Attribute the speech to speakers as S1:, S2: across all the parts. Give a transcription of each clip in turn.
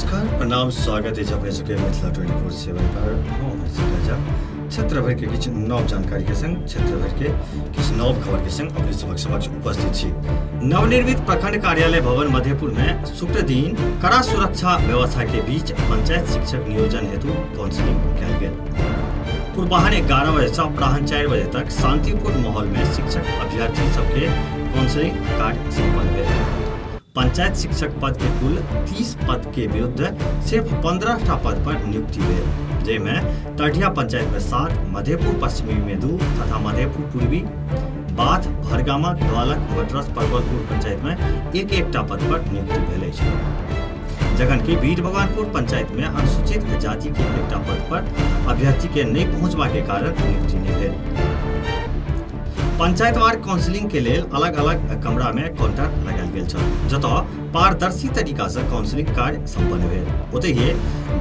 S1: नमस्कार प्रणाम स्वागत है अपने सबके मिथिला 24/7 पर क्षेत्र भर के किछु नव जानकारी के संग क्षेत्र भर के किछु नव खबर के संग अपने समक्ष उपस्थित छी। नवनिर्मित प्रखंड कार्यालय भवन मधेपुर में शुक्र दिन कड़ा सुरक्षा व्यवस्था के बीच पंचायत शिक्षक नियोजन हेतु काउंसलिंग कयल गेल। पूर्वाह्न 11 बजे से अपराह्न 4 बजे तक शांतिपूर्ण माहौल में शिक्षक अभ्यर्थी सबके काउंसलिंग कार्य संपन्न भेल। पंचायत शिक्षक पद के कुल 30 पद के विरुद्ध सिर्फ 15 पद पर नियुक्ति भेल, जेमें तटिया पंचायत में 7, मधेपुर पश्चिमी में 2 तथा मधेपुर पूर्वी, बाथ, भरगामा, द्वालक, मद्रास, परवलपुर पंचायत में एक पद पर नियुक्ति भेल अछि। जखन वीर भगवानपुर पंचायत में अनुसूचित जाति के 1 पद पर अभ्यर्थी के नहीं पहुंचबा के कारण नियुक्ति नहीं भेल। पंचायतवार काउंसलिंग के लेल अलग अलग कमरा में काउंटर लगायल गेल छल, जतऽ पारदर्शी तरीका से काउंसलिंग कार्य संपन्न भेल। ओतहि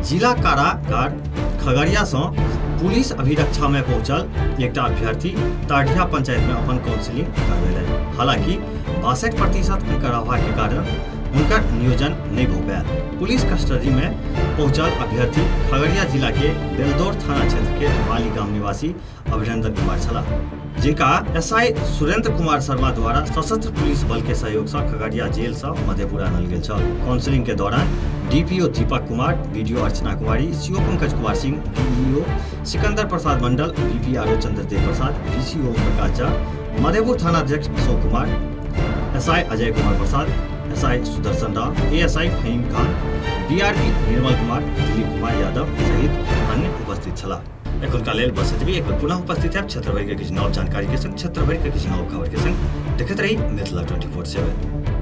S1: जिला कारागार खगड़िया से पुलिस अभिरक्षा में पहुंचल एक अभ्यर्थी टाढ़िया पंचायत में अपन काउंसलिंग करवेलनि। हालांकि 62% अंक रहबा के कारण उनकर नियोजन नहीं हो पायल। पुलिस कस्टडी में पहुंचल अभ्यर्थी खगड़िया जिला के बेलदौर थाना क्षेत्र के माली गांव निवासी अभिनंदन कुमार छला, जिनका एसआई सुरेंद्र कुमार शर्मा द्वारा सशस्त्र पुलिस बल के सहयोग से खगड़िया जेल से मधेपुरा आनल गेल छल। काउंसलिंग के दौरान DPO Deepak Kumar, BDO Archana Kumari, CO Pankaj Kumar Singh, DEO Sikandar Prasad Mandal, BPRO Chandradev Prasad, DCO Prakash Jha, Madhepur थाना अध्यक्ष Ashok Kumar, SI Ajay Kumar Prasad, SI Sudarshan Rao, ASI Faheem Khan, DRP Nirmal Kumar, Dilip Kumar Yadav सहित अन्य उपस्थित छला। एखुनका लेल बस एतबे। एक पुनः उपस्थित है क्षेत्र भर के किछु नव जानकारी के संग, क्षेत्र भर के किछु नव खबर के संग। देखैत रही मिथिला 24/7।